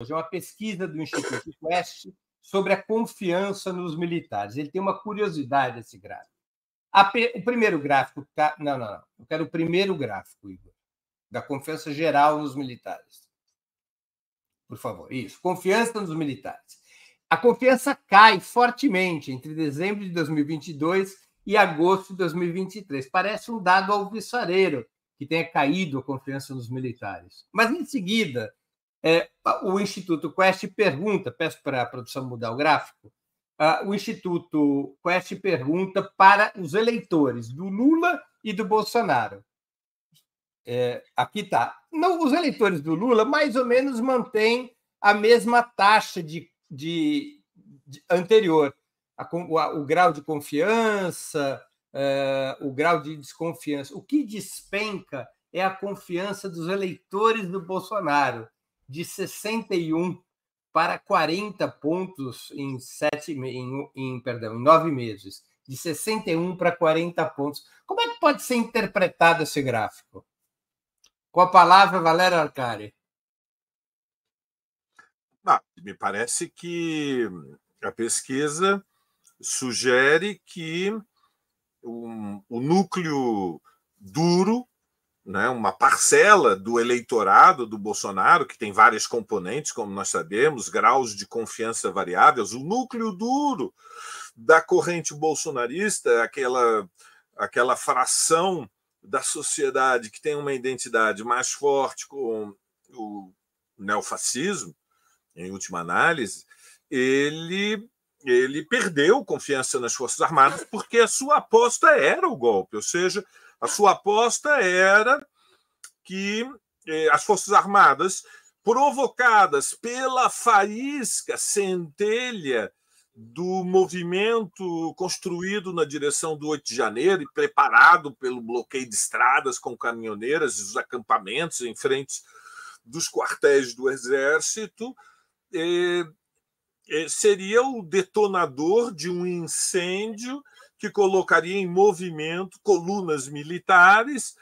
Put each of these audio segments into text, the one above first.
é uma pesquisa do Instituto Quest sobre a confiança nos militares. Ele tem uma curiosidade, esse gráfico. O primeiro gráfico... Não. Eu quero o primeiro gráfico, Igor, da confiança geral nos militares. Por favor, isso. Confiança nos militares. A confiança cai fortemente entre dezembro de 2022 e agosto de 2023. Parece um dado alvissareiro que tenha caído a confiança nos militares. Mas, em seguida, o Instituto Quest pergunta, peço para a produção mudar o gráfico, o Instituto Quest pergunta para os eleitores do Lula e do Bolsonaro. Aqui está. Os eleitores do Lula mais ou menos mantêm a mesma taxa de anterior. O grau de confiança, o grau de desconfiança. O que despenca é a confiança dos eleitores do Bolsonaro, de 61 para 40 pontos em 9 meses. De 61 para 40 pontos. Como é que pode ser interpretado esse gráfico? Com a palavra, Valério Arcari. Me parece que a pesquisa sugere que o núcleo duro, né, uma parcela do eleitorado do Bolsonaro, que tem várias componentes, como nós sabemos, graus de confiança variáveis, o núcleo duro da corrente bolsonarista, aquela fração da sociedade que tem uma identidade mais forte com o neofascismo, em última análise, ele perdeu confiança nas Forças Armadas porque a sua aposta era o golpe, ou seja, a sua aposta era que as Forças Armadas, provocadas pela faísca centelha do movimento construído na direção do 8 de janeiro e preparado pelo bloqueio de estradas com caminhoneiras e os acampamentos em frente dos quartéis do Exército, seria o detonador de um incêndio que colocaria em movimento colunas militares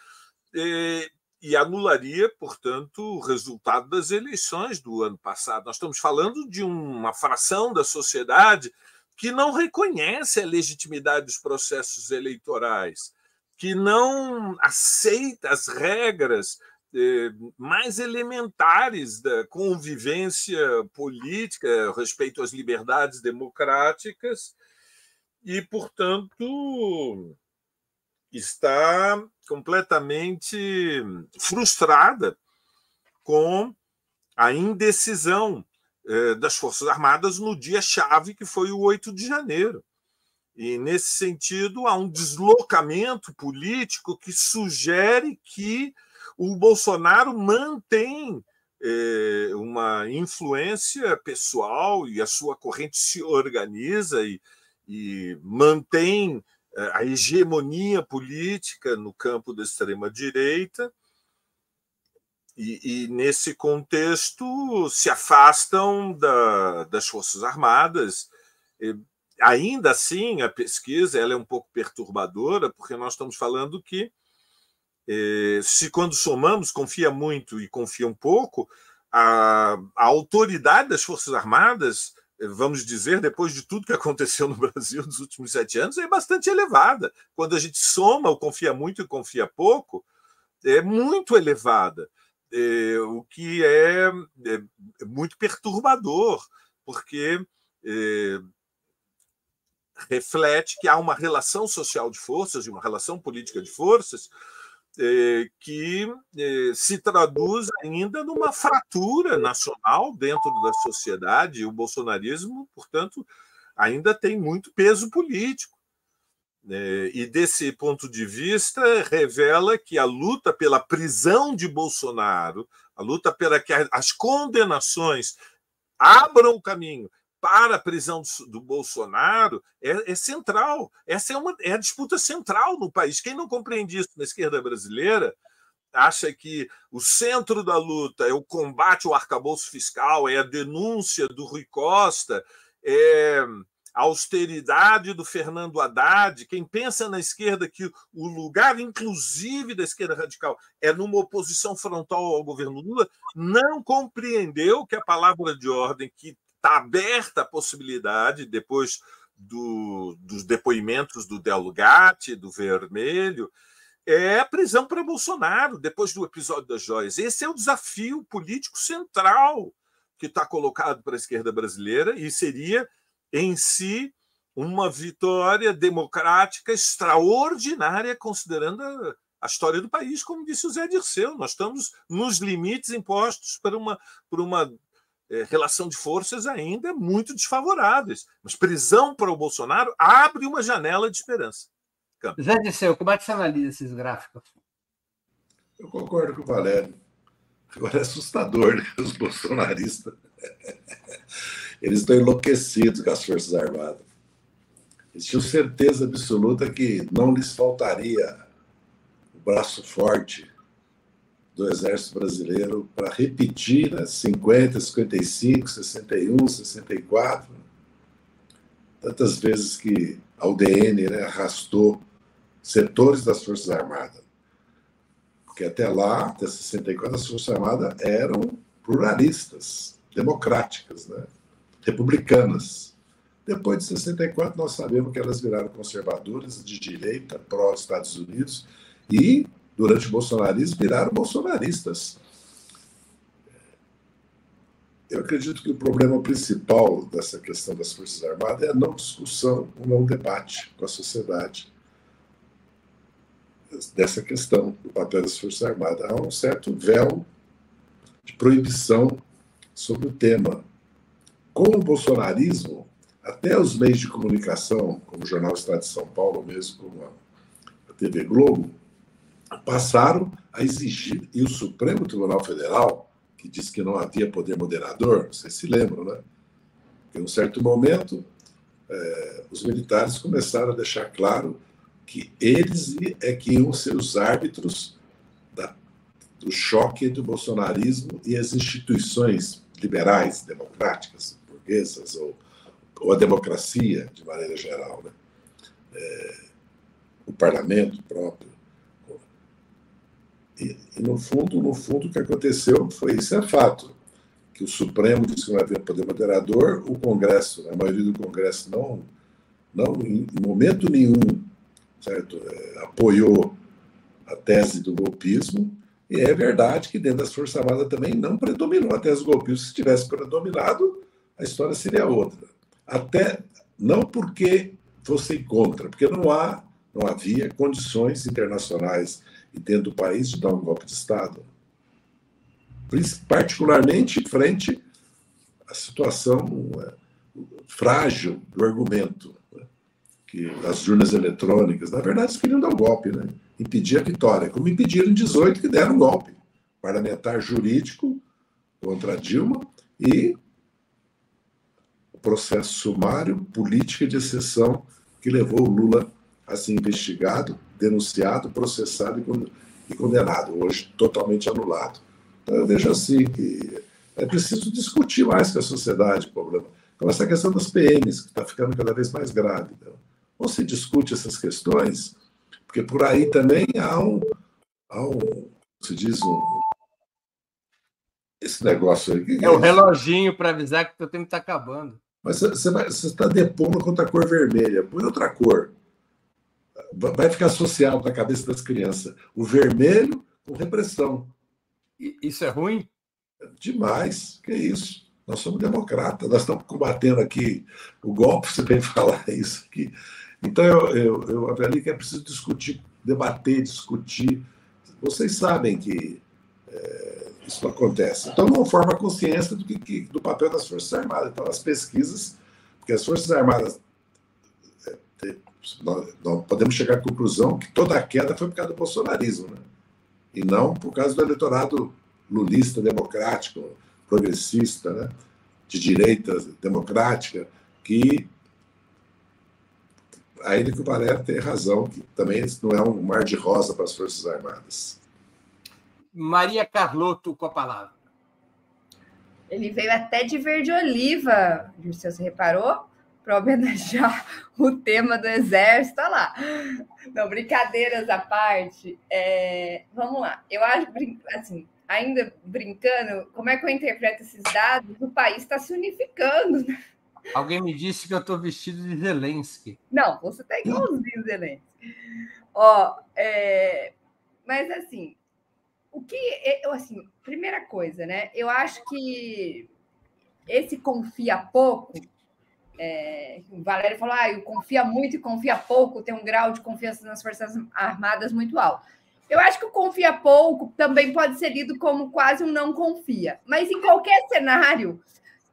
e anularia, portanto, o resultado das eleições do ano passado. Nós estamos falando de uma fração da sociedade que não reconhece a legitimidade dos processos eleitorais, que não aceita as regras mais elementares da convivência política, respeito às liberdades democráticas, e, portanto, está completamente frustrada com a indecisão das Forças Armadas no dia-chave, que foi o 8 de janeiro. E, nesse sentido, há um deslocamento político que sugere que o Bolsonaro mantém uma influência pessoal e a sua corrente se organiza e mantém a hegemonia política no campo da extrema-direita e, nesse contexto, se afastam das Forças Armadas. Ainda assim, a pesquisa ela é um pouco perturbadora, porque nós estamos falando que, se quando somamos confia muito e confia um pouco, a autoridade das Forças Armadas, vamos dizer, depois de tudo que aconteceu no Brasil nos últimos 7 anos, é bastante elevada. Quando a gente soma o confia muito e confia pouco, é muito elevada, o que é muito perturbador, porque reflete que há uma relação social de forças e uma relação política de forças que se traduz ainda numa fratura nacional dentro da sociedade. E o bolsonarismo, portanto, ainda tem muito peso político. E, desse ponto de vista, revela que a luta pela prisão de Bolsonaro, a luta para que as condenações abram o caminho para a prisão do Bolsonaro é central. Essa é a disputa central no país. Quem não compreende isso na esquerda brasileira acha que o centro da luta é o combate ao arcabouço fiscal, é a denúncia do Rui Costa, é a austeridade do Fernando Haddad, quem pensa na esquerda que o lugar, inclusive, da esquerda radical é numa oposição frontal ao governo Lula, não compreendeu que a palavra de ordem, que está aberta a possibilidade, depois dos depoimentos do Del Gatti, do Vermelho, é a prisão para Bolsonaro, depois do episódio das joias. Esse é o desafio político central que está colocado para a esquerda brasileira e seria, em si, uma vitória democrática extraordinária, considerando a história do país, como disse o Zé Dirceu. Nós estamos nos limites impostos por uma relação de forças ainda muito desfavoráveis. Mas prisão para o Bolsonaro abre uma janela de esperança. Zé Dirceu, como é que você analisa esses gráficos? Eu concordo com o Valério. Agora é assustador, né? Os bolsonaristas. Eles estão enlouquecidos com as Forças Armadas. Eles tinham certeza absoluta que não lhes faltaria o braço forte do Exército Brasileiro para repetir, né, 50, 55, 61, 64, tantas vezes que a UDN, né, arrastou setores das Forças Armadas. Porque até lá, até 64, as Forças Armadas eram pluralistas, democráticas, né, republicanas. Depois de 64, nós sabemos que elas viraram conservadoras, de direita, pró-Estados Unidos, e, durante o bolsonarismo, viraram bolsonaristas. Eu acredito que o problema principal dessa questão das Forças Armadas é a não discussão, o não debate com a sociedade dessa questão do papel das Forças Armadas. Há um certo véu de proibição sobre o tema. Com o bolsonarismo, até os meios de comunicação, como o Jornal Estado de São Paulo, mesmo como a TV Globo, passaram a exigir, e o Supremo Tribunal Federal, que disse que não havia poder moderador, vocês se lembram, né? Em um certo momento, os militares começaram a deixar claro que eles é que iam ser os árbitros do choque entre o bolsonarismo e as instituições liberais, democráticas, burguesas, ou a democracia, de maneira geral, né? O parlamento próprio. E no fundo, o que aconteceu foi isso, é fato, que o Supremo disse que não havia poder moderador, o Congresso, a maioria do Congresso não em momento nenhum, certo, apoiou a tese do golpismo, e é verdade que dentro das Forças Armadas também não predominou a tese do golpismo. Se tivesse predominado, a história seria outra. Até não porque fossem contra, porque não havia condições internacionais e dentro do país de dar um golpe de Estado. Particularmente frente à situação frágil do argumento, né? Que as urnas eletrônicas, na verdade, eles queriam dar um golpe, né? Impedir a vitória, como impediram em 18 que deram um golpe parlamentar jurídico contra Dilma e o processo sumário, política de exceção que levou o Lula a ser investigado, denunciado, processado e condenado, hoje totalmente anulado. Então eu vejo assim que é preciso discutir mais com a sociedade o problema. Então essa questão das PMs, que está ficando cada vez mais grave. Então, ou se discute essas questões, porque por aí também há se diz esse negócio aí. É o reloginho para avisar que o teu tempo está acabando. Mas você está depondo contra a cor vermelha. Põe outra cor. Vai ficar associado na cabeça das crianças. O vermelho com repressão. Isso é ruim? Demais. Que isso? Nós somos democratas. Nós estamos combatendo aqui o golpe, você vem falar isso aqui. Então, eu avalio que é preciso discutir, debater, discutir. Vocês sabem que isso não acontece. Então, não forma consciência do papel das Forças Armadas. Então, as pesquisas, porque as Forças Armadas, nós podemos chegar à conclusão que toda a queda foi por causa do bolsonarismo, né? E não por causa do eleitorado lulista, democrático, progressista, né? De direita democrática, que ainda que o Valério tenha razão, que também não é um mar de rosa para as Forças Armadas. Maria Carlotto com a palavra. Ele veio até de verde oliva, você reparou? para homenagear o tema do Exército. Olha lá. Não, brincadeiras à parte. Vamos lá. Eu acho, assim, ainda brincando, como é que eu interpreto esses dados? O país está se unificando. Alguém me disse que eu estou vestido de Zelensky. Não, você está igualzinho Zelensky. Ó, mas assim, assim, primeira coisa, né? Eu acho que esse confia pouco. O Valério falou: eu confia muito e confia pouco, tem um grau de confiança nas Forças Armadas muito alto. Eu acho que o confia pouco também pode ser lido como quase um não confia. Mas em qualquer cenário,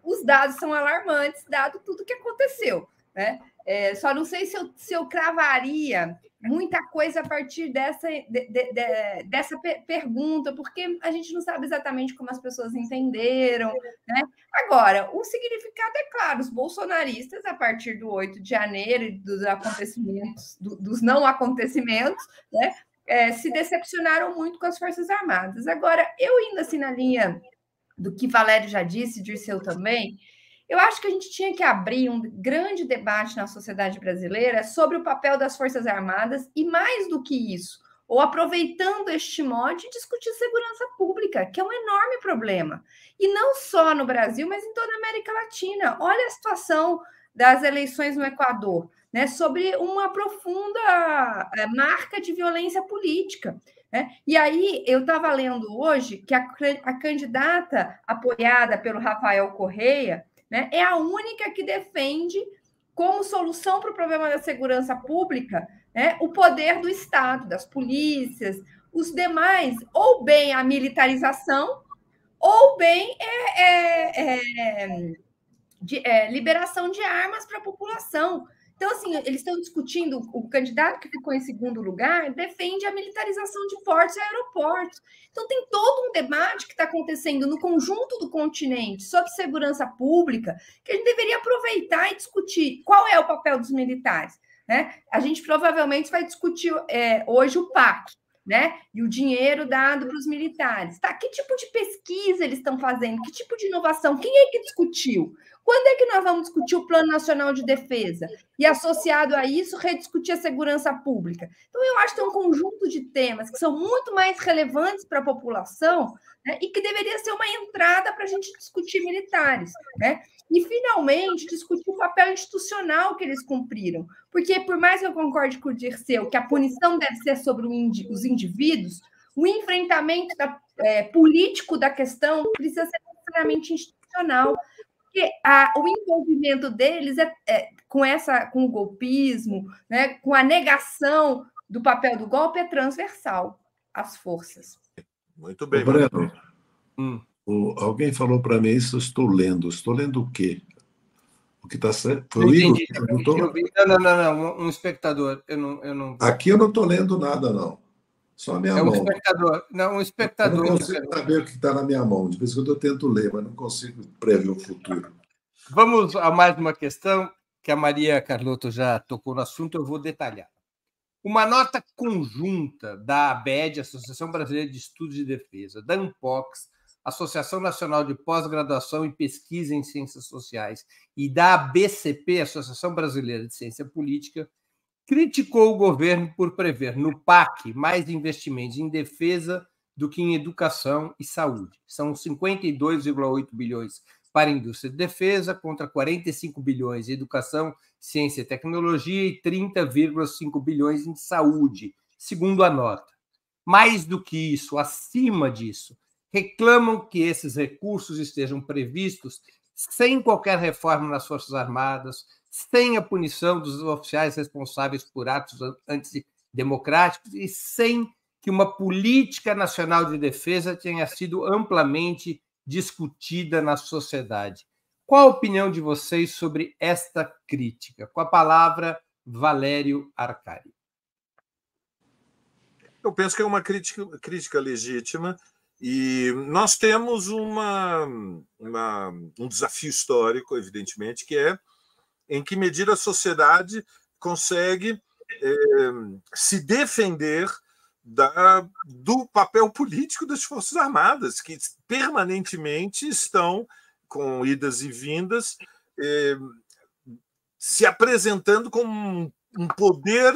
os dados são alarmantes, dado tudo que aconteceu, né? Só não sei se eu cravaria muita coisa a partir dessa pergunta, porque a gente não sabe exatamente como as pessoas entenderam, né? Agora, o significado é claro, os bolsonaristas, a partir do 8 de janeiro e dos acontecimentos, dos não acontecimentos, né? Se decepcionaram muito com as Forças Armadas. Agora, eu indo assim na linha do que Valério já disse, Dirceu também, eu acho que a gente tinha que abrir um grande debate na sociedade brasileira sobre o papel das Forças Armadas e, mais do que isso, ou aproveitando este mote, discutir segurança pública, que é um enorme problema. E não só no Brasil, mas em toda a América Latina. Olha a situação das eleições no Equador, né, sobre uma profunda marca de violência política. E aí, eu estava lendo hoje que a candidata apoiada pelo Rafael Correia, né, é a única que defende, como solução para o problema da segurança pública, né, o poder do Estado, das polícias, os demais, ou bem a militarização, ou bem liberação de armas para a população. Então, assim, eles estão discutindo, o candidato que ficou em segundo lugar defende a militarização de portos e aeroportos. Então, tem todo um debate que está acontecendo no conjunto do continente sobre segurança pública, que a gente deveria aproveitar e discutir qual é o papel dos militares, né? A gente provavelmente vai discutir hoje o PAC, né? E o dinheiro dado para os militares. Tá? Que tipo de pesquisa eles estão fazendo? Que tipo de inovação? Quem é que discutiu? Quando é que nós vamos discutir o Plano Nacional de Defesa? E, associado a isso, rediscutir a segurança pública? Então, eu acho que tem um conjunto de temas que são muito mais relevantes para a população, né, e que deveria ser uma entrada para a gente discutir militares, né? E, finalmente, discutir o papel institucional que eles cumpriram. Porque, por mais que eu concorde com o Dirceu que a punição deve ser sobre os indivíduos, o enfrentamento político da questão precisa ser necessariamente institucional. Porque o envolvimento deles com o golpismo, né, com a negação do papel do golpe, é transversal às forças. Muito bem. Breno, alguém falou para mim isso, eu estou lendo. Estou lendo o quê? O que está certo? Foi o Igor que perguntou? Não, um espectador. Eu não... Aqui eu não estou lendo nada, não. Só a minha mão. Espectador. Não, um espectador. Eu não consigo saber o que está na minha mão. De vez em quando eu tento ler, mas não consigo prever o futuro. Vamos a mais uma questão que a Maria Carlotto já tocou no assunto, eu vou detalhar. Uma nota conjunta da ABED, Associação Brasileira de Estudos de Defesa, da ANPOX, Associação Nacional de Pós-Graduação e Pesquisa em Ciências Sociais, e da ABCP, Associação Brasileira de Ciência Política, criticou o governo por prever no PAC mais investimentos em defesa do que em educação e saúde. São 52,8 bilhões para a indústria de defesa, contra 45 bilhões em educação, ciência e tecnologia e 30,5 bilhões em saúde, segundo a nota. Mais do que isso, acima disso, reclamam que esses recursos estejam previstos sem qualquer reforma nas Forças Armadas, sem a punição dos oficiais responsáveis por atos antidemocráticos e sem que uma política nacional de defesa tenha sido amplamente discutida na sociedade. Qual a opinião de vocês sobre esta crítica? Com a palavra, Valério Arcari. Eu penso que é uma crítica legítima e nós temos um desafio histórico, evidentemente, que é em que medida a sociedade consegue se defender do papel político das Forças Armadas, que permanentemente estão, com idas e vindas, se apresentando como um poder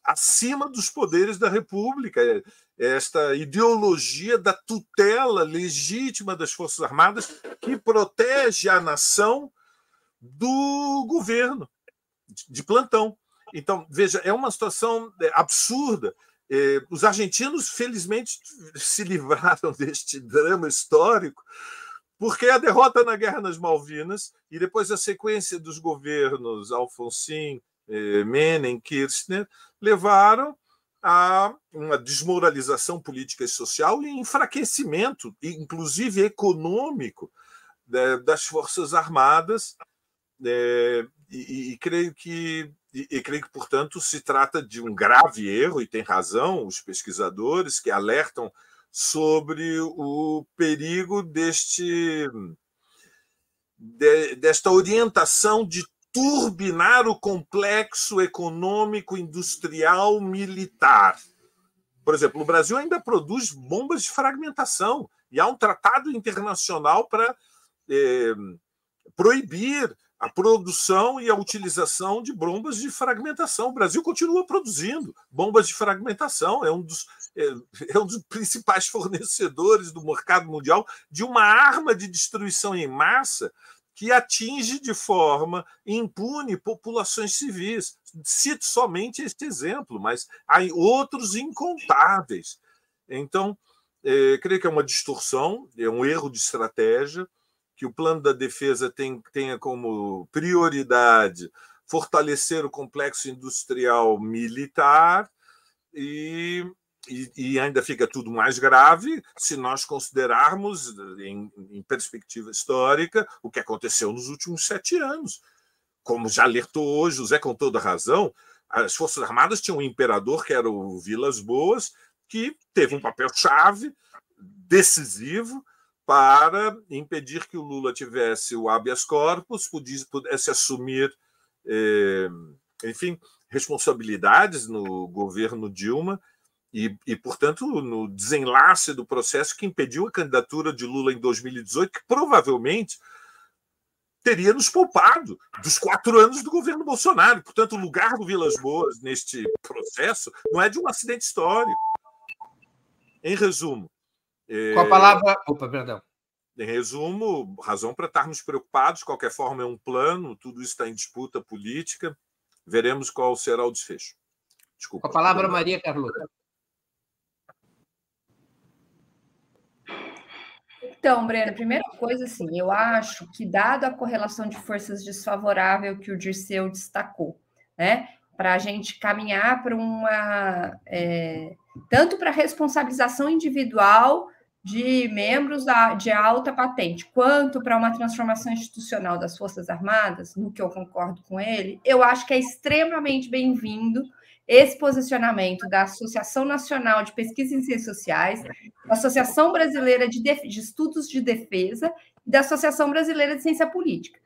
acima dos poderes da República. Esta ideologia da tutela legítima das Forças Armadas que protege a nação do governo de plantão. Então, veja, é uma situação absurda. Os argentinos, felizmente, se livraram deste drama histórico, porque a derrota na Guerra nas Malvinas e depois a sequência dos governos Alfonsín, Menem, Kirchner, levaram a uma desmoralização política e social e enfraquecimento, inclusive econômico, das Forças Armadas. Creio que, portanto, se trata de um grave erro, e tem razão os pesquisadores que alertam sobre o perigo desta orientação de turbinar o complexo econômico, industrial, militar. Por exemplo, o Brasil ainda produz bombas de fragmentação, e há um tratado internacional para proibir a produção e a utilização de bombas de fragmentação. O Brasil continua produzindo bombas de fragmentação, é um dos principais fornecedores do mercado mundial de uma arma de destruição em massa que atinge de forma impune populações civis. Cito somente este exemplo, mas há outros incontáveis. Então, creio que é uma distorção, é um erro de estratégia, que o plano da defesa tenha como prioridade fortalecer o complexo industrial militar e ainda fica tudo mais grave se nós considerarmos, em perspectiva histórica, o que aconteceu nos últimos 7 anos. Como já alertou hoje, José, com toda razão, as Forças Armadas tinham um imperador, que era o Vilas Boas, que teve um papel-chave decisivo para impedir que o Lula tivesse o habeas corpus, pudesse assumir, enfim, responsabilidades no governo Dilma e, portanto, no desenlace do processo que impediu a candidatura de Lula em 2018, que provavelmente teria nos poupado dos 4 anos do governo Bolsonaro. Portanto, o lugar do Vilas Boas neste processo não é de um acidente histórico. Em resumo, com a palavra... Opa, perdão. Em resumo, razão para estarmos preocupados. De qualquer forma, é um plano, tudo isso está em disputa política. Veremos qual será o desfecho. Desculpa. Com a palavra, Maria Carlota. Então, Breno, primeira coisa, assim, eu acho que, dado a correlação de forças desfavorável que o Dirceu destacou, né, para a gente caminhar para uma... tanto para a responsabilização individual de membros de alta patente, quanto para uma transformação institucional das Forças Armadas, no que eu concordo com ele, eu acho que é extremamente bem-vindo esse posicionamento da Associação Nacional de Pesquisa em Ciências Sociais, da Associação Brasileira de Estudos de Defesa e da Associação Brasileira de Ciência Política.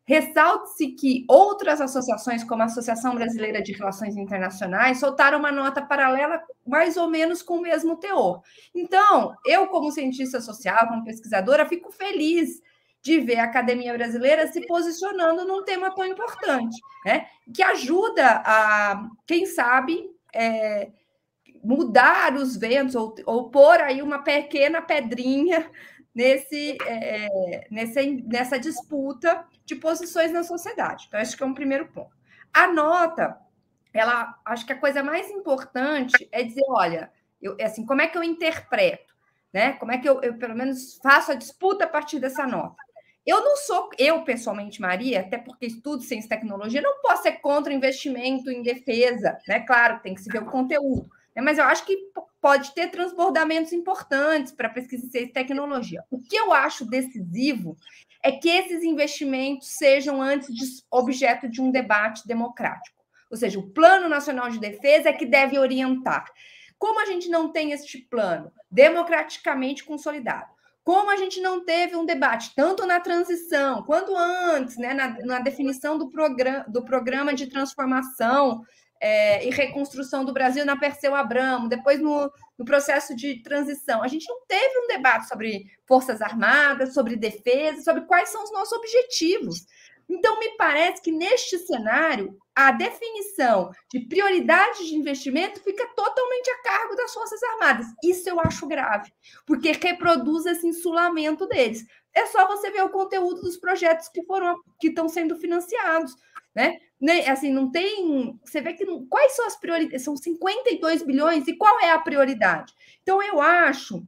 Ressalte-se que outras associações, como a Associação Brasileira de Relações Internacionais, soltaram uma nota paralela mais ou menos com o mesmo teor. Então, eu, como cientista social, como pesquisadora, fico feliz de ver a academia brasileira se posicionando num tema tão importante, né? Que ajuda a, quem sabe, mudar os ventos ou pôr aí uma pequena pedrinha nessa disputa de posições na sociedade. Então, acho que é um primeiro ponto. A nota, acho que a coisa mais importante é dizer, olha, assim, como é que eu interpreto, né? Como é que eu pelo menos faço a disputa a partir dessa nota? Eu pessoalmente, Maria, até porque estudo ciência e tecnologia, não posso ser contra o investimento em defesa, né? Claro, tem que se ver o conteúdo, né? Mas eu acho que pode ter transbordamentos importantes para pesquisa em ciência e tecnologia. O que eu acho decisivo é que esses investimentos sejam antes objeto de um debate democrático. Ou seja, o Plano Nacional de Defesa é que deve orientar. Como a gente não tem este plano democraticamente consolidado, como a gente não teve um debate tanto na transição quanto antes, né, na definição do programa de transformação e reconstrução do Brasil na Perseu Abramo, depois no processo de transição, a gente não teve um debate sobre Forças Armadas, sobre defesa, sobre quais são os nossos objetivos. Então, me parece que neste cenário, a definição de prioridades de investimento fica totalmente a cargo das Forças Armadas. Isso eu acho grave, porque reproduz esse insulamento deles. É só você ver o conteúdo dos projetos que estão sendo financiados, né? Assim, não tem. Você vê que quais são as prioridades? São 52 bilhões, e qual é a prioridade? Então, eu acho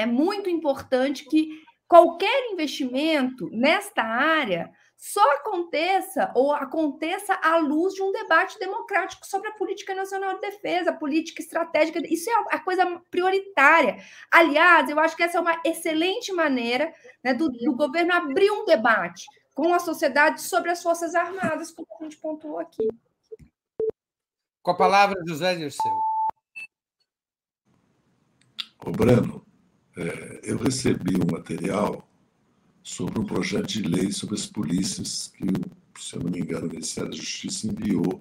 muito importante que qualquer investimento nesta área só aconteça à luz de um debate democrático sobre a política nacional de defesa, a política estratégica. Isso é a coisa prioritária. Aliás, eu acho que essa é uma excelente maneira, né, do governo abrir um debate com a sociedade sobre as Forças Armadas, como a gente pontuou aqui. Com a palavra, José Dirceu. Ô, Breno, eu recebi um material sobre um projeto de lei sobre as polícias que, se eu não me engano, o Ministério da Justiça enviou,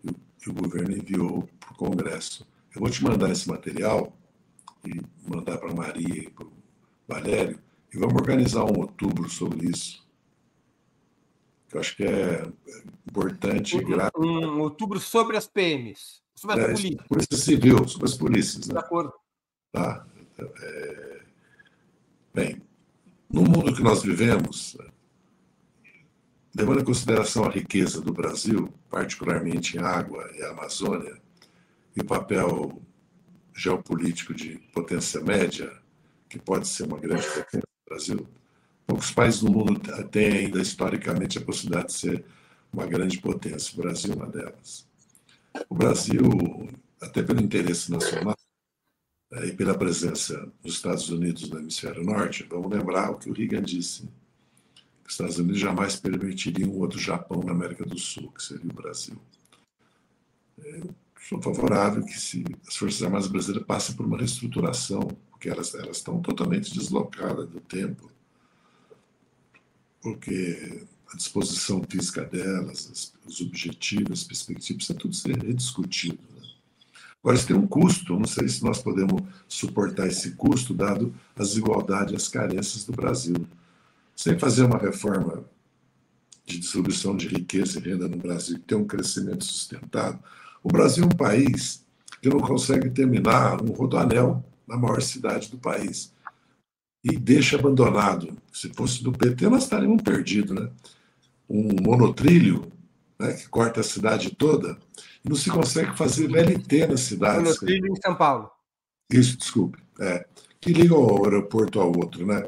e o governo enviou para o Congresso. Eu vou te mandar esse material e mandar para a Maria e para o Valério, e vamos organizar um outubro sobre isso. Eu acho que é importante. Um outubro sobre as PMs, sobre as polícias. Polícia Civil, sobre as polícias. Né? De acordo. Tá? Bem, no mundo que nós vivemos, levando em consideração a riqueza do Brasil, particularmente em água e Amazônia, e o papel geopolítico de potência média, que pode ser uma grande potência do Brasil, poucos países no mundo têm ainda, historicamente, a possibilidade de ser uma grande potência. O Brasil é uma delas. O Brasil, até pelo interesse nacional e pela presença dos Estados Unidos no hemisfério norte, vamos lembrar o que o Reagan disse, que os Estados Unidos jamais permitiriam um outro Japão na América do Sul, que seria o Brasil. Eu sou favorável que as Forças Armadas brasileiras passem por uma reestruturação, porque elas estão totalmente deslocadas do tempo, porque a disposição física delas, os objetivos, as perspectivas, precisa tudo ser rediscutido. Né? Agora, isso tem um custo, não sei se nós podemos suportar esse custo, dado as desigualdades e as carências do Brasil. Sem fazer uma reforma de distribuição de riqueza e renda no Brasil, que tem um crescimento sustentado, o Brasil é um país que não consegue terminar um rodoanel na maior cidade do país. E deixa abandonado. Se fosse do PT, nós estaríamos perdidos, né? Um monotrilho, né, que corta a cidade toda, e não se consegue fazer VLT nas cidades. Monotrilho em São Paulo. Isso, desculpe. Que liga o aeroporto ao outro, né?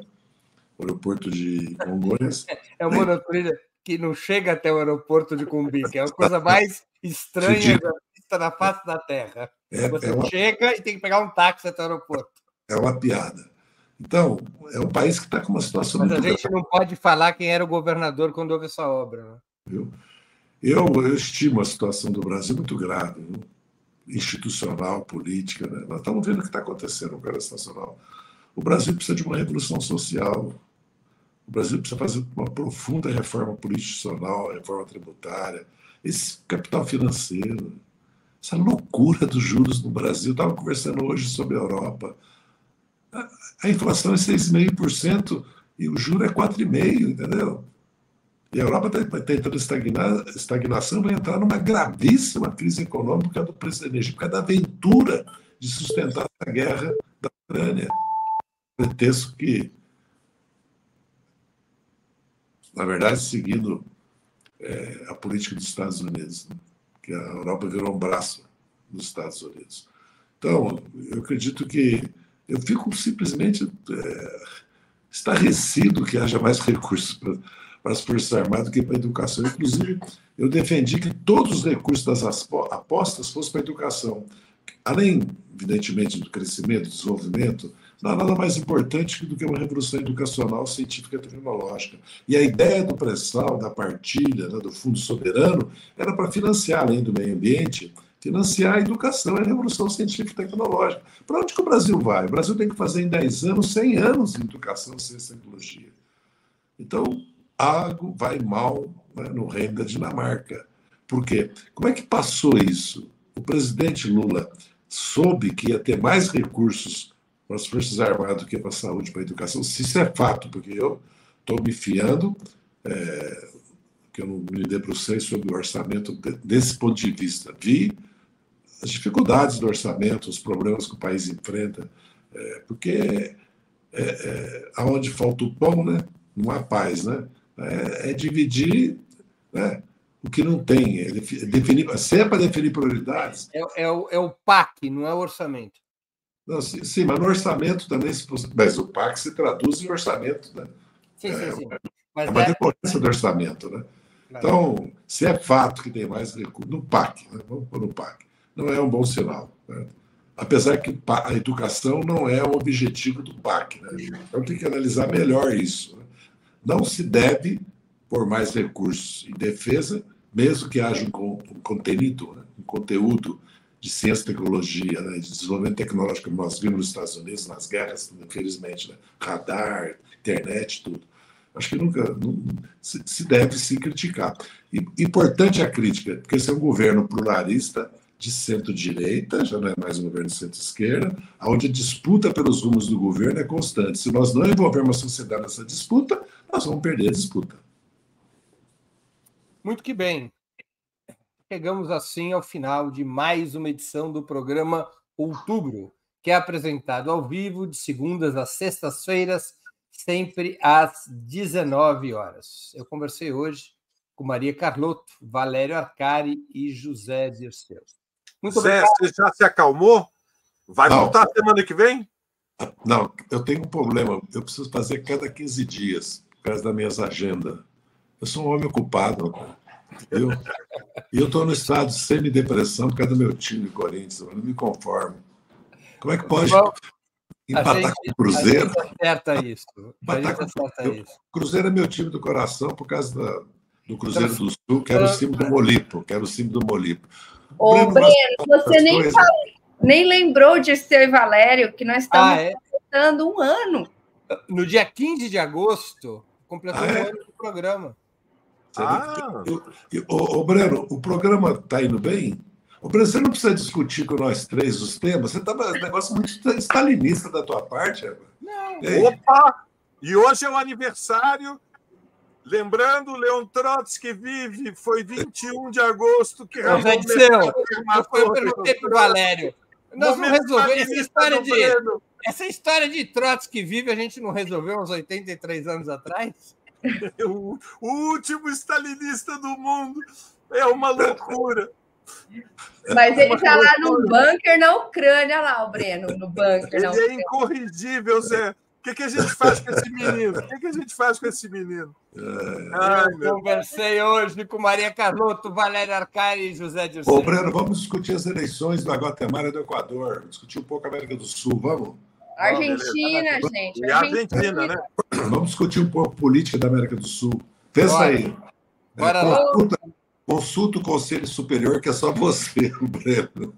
O aeroporto de Congonhas. É o monotrilho que não chega até o aeroporto de Cumbica. É a coisa mais estranha da face da Terra. Você chega e tem que pegar um táxi até o aeroporto. É uma piada. Então, é um país que está com uma situação... Mas a gente não pode falar quem era o governador quando houve essa obra. Né? Eu estimo a situação do Brasil muito grave, né? Institucional, política. Né? Nós estamos vendo o que está acontecendo no Congresso Nacional. O Brasil precisa de uma revolução social. O Brasil precisa fazer uma profunda reforma político-institucional, reforma tributária, esse capital financeiro, essa loucura dos juros no Brasil. Eu estava conversando hoje sobre a Europa. A inflação é 6,5% e o juro é 4,5%, entendeu? E a Europa está tentando estagnação, vai entrar numa gravíssima crise econômica por causa do preço da energia, por causa da aventura de sustentar a guerra da Ucrânia. Pretexto que, na verdade, seguindo a política dos Estados Unidos, né? Que a Europa virou um braço dos Estados Unidos. Então, eu acredito que eu fico simplesmente estarrecido que haja mais recursos para as Forças Armadas do que para a educação. Inclusive, eu defendi que todos os recursos das apostas fossem para a educação. Além, evidentemente, do crescimento, do desenvolvimento, não há nada mais importante do que uma revolução educacional, científica e tecnológica. E a ideia do pré-sal, da partilha, né, do Fundo Soberano, era para financiar, além do meio ambiente, financiar a educação e a revolução científica e tecnológica. Para onde que o Brasil vai? O Brasil tem que fazer em 10 anos, 100 anos em educação, ciência e tecnologia. Então, algo vai mal, né, no reino da Dinamarca. Por quê? Como é que passou isso? O presidente Lula soube que ia ter mais recursos para as Forças Armadas do que para a saúde e para a educação. Se isso é fato, porque eu estou me fiando porque eu não me debrucei sobre o orçamento desse ponto de vista. Vi as dificuldades do orçamento, os problemas que o país enfrenta, porque aonde falta o pão, né, não há paz, né? É dividir, né, o que não tem. Se é para definir prioridades... É o PAC, não é o orçamento. Não, sim, mas no orçamento também... Mas o PAC se traduz em orçamento, né? Sim. Mas é uma decorrência do orçamento, né? Então, se é fato que tem mais recursos no PAC, né? Vamos pôr no PAC, não é um bom sinal, né? Apesar que a educação não é o objetivo do PAC, né? Então tem que analisar melhor isso, né? Não se deve pôr mais recursos em defesa, mesmo que haja um conteúdo, né? Um conteúdo de ciência e tecnologia, né? De desenvolvimento tecnológico, como nós vimos nos Estados Unidos, nas guerras, infelizmente, né? Radar, internet, tudo. Acho que nunca se deve se criticar. E importante a crítica, porque esse é um governo pluralista de centro-direita, já não é mais um governo de centro-esquerda, onde a disputa pelos rumos do governo é constante. Se nós não envolvermos a sociedade nessa disputa, nós vamos perder a disputa. Muito que bem. Chegamos assim ao final de mais uma edição do programa Outubro, que é apresentado ao vivo de segundas às sextas-feiras, sempre às 19 horas. Eu conversei hoje com Maria Carlotto, Valério Arcari e José Dirceu. Muito Zé, obrigado. você já se acalmou? Vai voltar semana que vem? Não, eu tenho um problema. Eu preciso fazer cada 15 dias, por causa das minhas agendas. Eu sou um homem ocupado, entendeu? E eu estou no estado de semi-depressão por causa do meu time, Corinthians. Eu não me conformo. Como é que pode empatar com o Cruzeiro? A gente acerta isso. O Cruzeiro é meu time do coração por causa do Cruzeiro do Sul, que era o símbolo do Molipo. Ô, Breno, você nem lembrou de Dirceu e Valério, que nós estamos completando um ano. No dia 15 de agosto, completou um ano do programa. Ô, Breno, o programa está indo bem? Ô, Breno, você não precisa discutir com nós três os temas? Você estava um negócio muito stalinista da tua parte. Não. Opa! E hoje é o aniversário. Lembrando, Leon Trotsky vive, foi 21 de agosto que eu perguntei para o Valério. Nós não resolvemos essa história de Trotsky vive, a gente não resolveu uns 83 anos atrás? O último stalinista do mundo é uma loucura. Mas ele está lá no bunker na Ucrânia, lá, o Breno, no bunker. Ele é incorrigível, Zé. O que a gente faz com esse menino? Eu conversei hoje com Maria Carlotto, Valério Arcari e José Dirceu. Ô, Breno, vamos discutir as eleições da Guatemala e do Equador. Discutir um pouco a América do Sul, vamos? Argentina, gente. E Argentina, né? Vamos discutir um pouco política da América do Sul. Pensa aí. Bora lá. Consulta o Conselho Superior, que é só você, Breno.